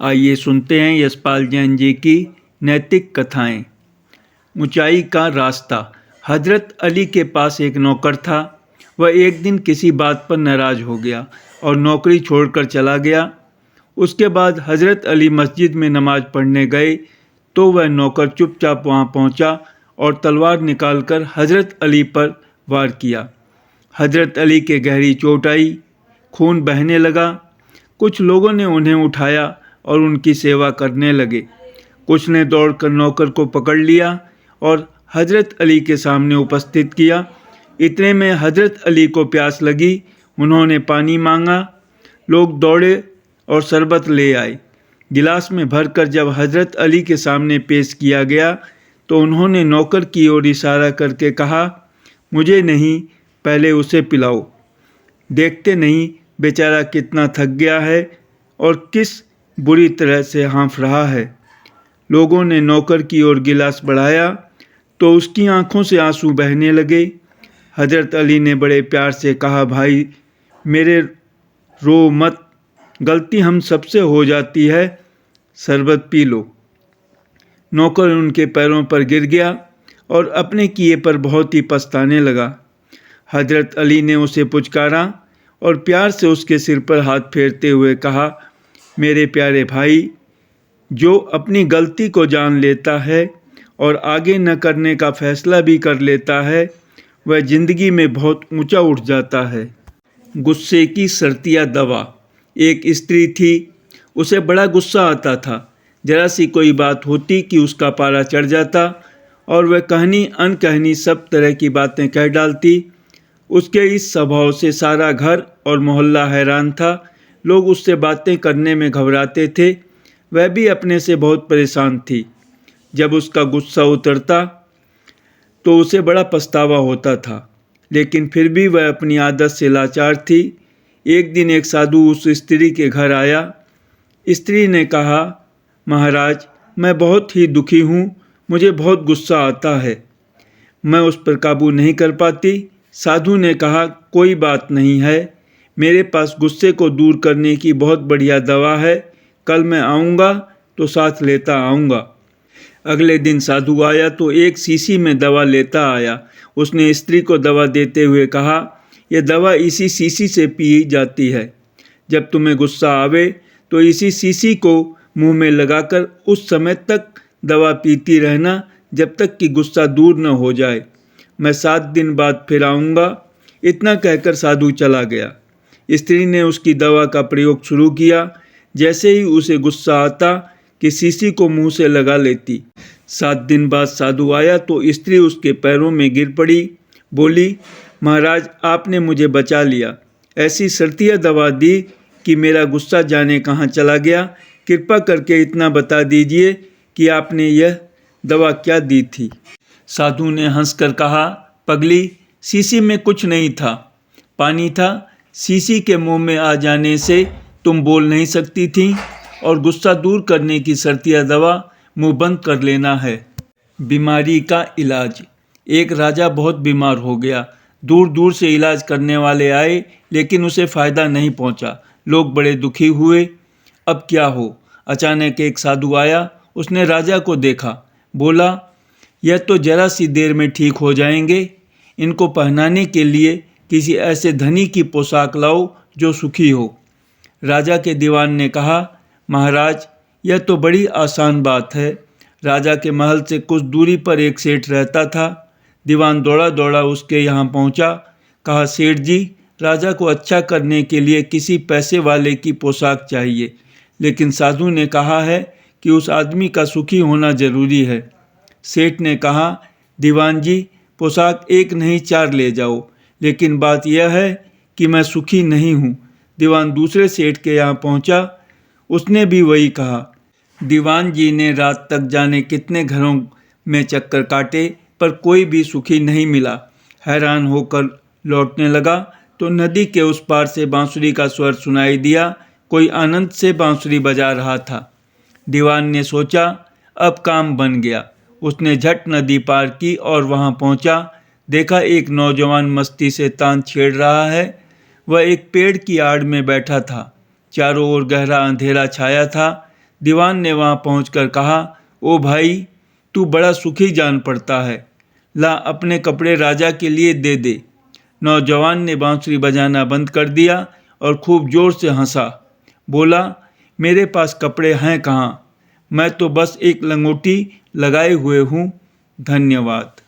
आइए सुनते हैं यशपाल जैन जी की नैतिक कथाएं। ऊंचाई का रास्ता। हजरत अली के पास एक नौकर था। वह एक दिन किसी बात पर नाराज हो गया और नौकरी छोड़कर चला गया। उसके बाद हजरत अली मस्जिद में नमाज पढ़ने गए तो वह नौकर चुपचाप वहां पहुंचा और तलवार निकालकर हजरत अली पर वार किया। हजरत अली के गहरी चोट आई, खून बहने लगा। कुछ लोगों ने उन्हें उठाया और उनकी सेवा करने लगे। कुछ ने दौड़कर नौकर को पकड़ लिया और हजरत अली के सामने उपस्थित किया। इतने में हजरत अली को प्यास लगी। उन्होंने पानी मांगा। लोग दौड़े और शरबत ले आए। गिलास में भरकर जब हजरत अली के सामने पेश किया गया तो उन्होंने नौकर की ओर इशारा करके कहा, मुझे नहीं, पहले उसे पिलाओ। देखते नहीं बेचारा कितना थक गया है और किस बुरी तरह से हाँफ रहा है। लोगों ने नौकर की ओर गिलास बढ़ाया तो उसकी आंखों से आंसू बहने लगे। हजरत अली ने बड़े प्यार से कहा, भाई मेरे रो मत, गलती हम सबसे हो जाती है, शरबत पी लो। नौकर उनके पैरों पर गिर गया और अपने किए पर बहुत ही पछताने लगा। हजरत अली ने उसे पुचकारा और प्यार से उसके सिर पर हाथ फेरते हुए कहा, मेरे प्यारे भाई, जो अपनी गलती को जान लेता है और आगे न करने का फैसला भी कर लेता है, वह जिंदगी में बहुत ऊंचा उठ जाता है। गुस्से की शर्तिया दवा। एक स्त्री थी, उसे बड़ा गुस्सा आता था। जरा सी कोई बात होती कि उसका पारा चढ़ जाता और वह कहनी अनकहनी सब तरह की बातें कह डालती। उसके इस स्वभाव से सारा घर और मोहल्ला हैरान था। लोग उससे बातें करने में घबराते थे। वह भी अपने से बहुत परेशान थी। जब उसका गुस्सा उतरता तो उसे बड़ा पछतावा होता था, लेकिन फिर भी वह अपनी आदत से लाचार थी। एक दिन एक साधु उस स्त्री के घर आया। स्त्री ने कहा, महाराज, मैं बहुत ही दुखी हूँ, मुझे बहुत गुस्सा आता है, मैं उस पर काबू नहीं कर पाती। साधु ने कहा, कोई बात नहीं है, मेरे पास गुस्से को दूर करने की बहुत बढ़िया दवा है, कल मैं आऊँगा तो साथ लेता आऊँगा। अगले दिन साधु आया तो एक शीशी में दवा लेता आया। उसने स्त्री को दवा देते हुए कहा, यह दवा इसी शीशी से पी जाती है। जब तुम्हें गुस्सा आवे तो इसी शीशी को मुंह में लगाकर उस समय तक दवा पीती रहना जब तक कि गुस्सा दूर न हो जाए। मैं 7 दिन बाद फिर आऊँगा। इतना कहकर साधु चला गया। स्त्री ने उसकी दवा का प्रयोग शुरू किया। जैसे ही उसे गुस्सा आता कि शीशी को मुंह से लगा लेती। 7 दिन बाद साधु आया तो स्त्री उसके पैरों में गिर पड़ी। बोली, महाराज, आपने मुझे बचा लिया। ऐसी शर्तिया दवा दी कि मेरा गुस्सा जाने कहाँ चला गया। कृपा करके इतना बता दीजिए कि आपने यह दवा क्या दी थी। साधु ने हंसकर कहा, पगली, शीशी में कुछ नहीं था, पानी था। शीशी के मुंह में आ जाने से तुम बोल नहीं सकती थी और गुस्सा दूर करने की शर्तिया दवा मुंह बंद कर लेना है। बीमारी का इलाज। एक राजा बहुत बीमार हो गया। दूर दूर से इलाज करने वाले आए लेकिन उसे फ़ायदा नहीं पहुंचा। लोग बड़े दुखी हुए। अब क्या हो। अचानक एक साधु आया। उसने राजा को देखा। बोला, यह तो जरा सी देर में ठीक हो जाएंगे। इनको पहनाने के लिए किसी ऐसे धनी की पोशाक लाओ जो सुखी हो। राजा के दीवान ने कहा, महाराज, यह तो बड़ी आसान बात है। राजा के महल से कुछ दूरी पर एक सेठ रहता था। दीवान दौड़ा दौड़ा उसके यहाँ पहुँचा। कहा, सेठ जी, राजा को अच्छा करने के लिए किसी पैसे वाले की पोशाक चाहिए, लेकिन साधु ने कहा है कि उस आदमी का सुखी होना जरूरी है। सेठ ने कहा, दीवान जी, पोशाक एक नहीं 4 ले जाओ, लेकिन बात यह है कि मैं सुखी नहीं हूँ। दीवान दूसरे सेठ के यहाँ पहुँचा। उसने भी वही कहा। दीवान जी ने रात तक जाने कितने घरों में चक्कर काटे पर कोई भी सुखी नहीं मिला। हैरान होकर लौटने लगा तो नदी के उस पार से बांसुरी का स्वर सुनाई दिया। कोई आनंद से बांसुरी बजा रहा था। दीवान ने सोचा, अब काम बन गया। उसने झट नदी पार की और वहां पहुंचा। देखा एक नौजवान मस्ती से तान छेड़ रहा है। वह एक पेड़ की आड़ में बैठा था। चारों ओर गहरा अंधेरा छाया था। दीवान ने वहाँ पहुंचकर कहा, ओ भाई, तू बड़ा सुखी जान पड़ता है, ला अपने कपड़े राजा के लिए दे दे। नौजवान ने बांसुरी बजाना बंद कर दिया और खूब जोर से हंसा। बोला, मेरे पास कपड़े हैं कहाँ, मैं तो बस एक लंगोटी लगाए हुए हूँ। धन्यवाद।